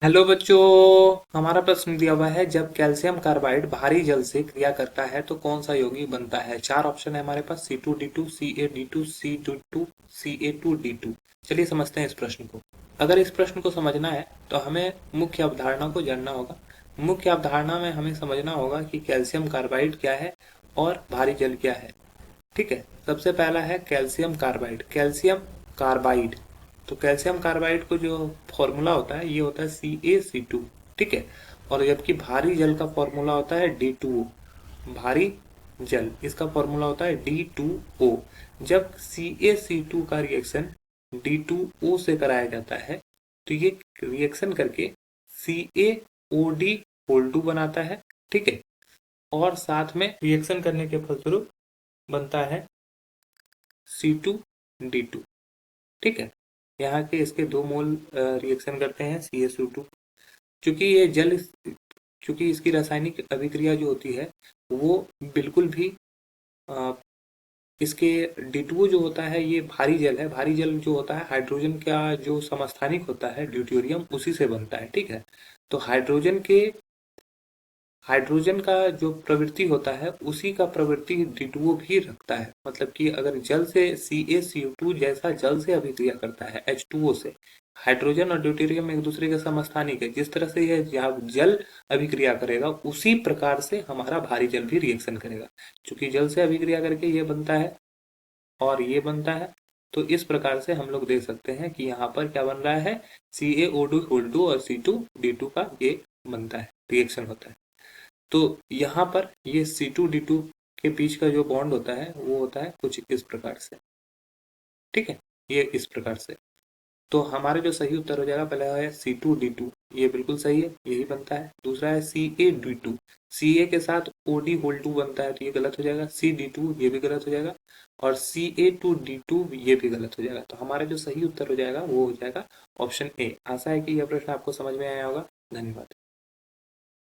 Hello बच्चों। हमारा प्रश्न दिया हुआ है, जब कैल्शियम कार्बाइड भारी जल से क्रिया करता है तो कौन सा यौगिक बनता है। चार ऑप्शन है हमारे पास, C2D2, CaD2, C22, Ca2D2। चलिए समझते हैं इस प्रश्न को। अगर इस प्रश्न को समझना है तो हमें मुख्य अवधारणा को जानना होगा। मुख्य अवधारणा में हमें समझना होगा कि कैल्शियम कार्बाइड क्या है और भारी जल क्या है। ठीक है, सबसे पहला है कैल्शियम कार्बाइड, कैल्शियम कार्बाइड। तो कैल्शियम कार्बाइड को जो फॉर्मूला होता है ये होता है CaC2। ठीक है, और जबकि भारी जल का फॉर्मूला होता है D2O। भारी जल इसका फॉर्मूला होता है D2O। जब CaC2 का रिएक्शन D2O से कराया जाता है तो ये रिएक्शन करके CaOD होल 2 बनाता है। ठीक है, और साथ में रिएक्शन करने के फलस्वरूप बनता है C2D2। ठीक है, यहाँ के इसके दो मोल रिएक्शन करते हैं CaCO2। चूंकि ये जल चूंकि इसकी रासायनिक अभिक्रिया जो होती है वो बिल्कुल भी अ, इसके D2O जो होता है ये भारी जल है। भारी जल जो होता है हाइड्रोजन का जो समस्थानिक होता है ड्यूटेरियम उसी से बनता है। ठीक है, तो हाइड्रोजन का जो प्रवृत्ति होता है उसी का प्रवृत्ति D2O भी रखता है। मतलब कि अगर जल से CaCO2 जैसा जल से अभिक्रिया करता है H2O से, हाइड्रोजन और ड्यूटेरियम एक दूसरे के समस्थानिक है, जिस तरह से यह जल अभिक्रिया करेगा उसी प्रकार से हमारा भारी जल भी रिएक्शन करेगा। चूंकि जल से अभिक्रिया करके ये बनता है और ये बनता है, तो इस प्रकार से हम लोग देख सकते हैं कि यहाँ पर क्या बन रहा है, CaO2 होल 2 और C2D2 का ये बनता है, रिएक्शन होता है। तो यहाँ पर ये C2D2 के बीच का जो बॉन्ड होता है वो होता है कुछ इस प्रकार से। ठीक है, ये इस प्रकार से। तो हमारे जो सही उत्तर हो जाएगा, पहला है C2D2, ये बिल्कुल सही है, यही बनता है। दूसरा है CaD2, Ca के साथ OD होल 2 बनता है तो ये गलत हो जाएगा। CD2 ये भी गलत हो जाएगा और Ca2D2 ये भी गलत हो जाएगा। तो हमारा जो सही उत्तर हो जाएगा वो हो जाएगा ऑप्शन ए। आशा है कि यह प्रश्न आपको समझ में आया होगा। धन्यवाद।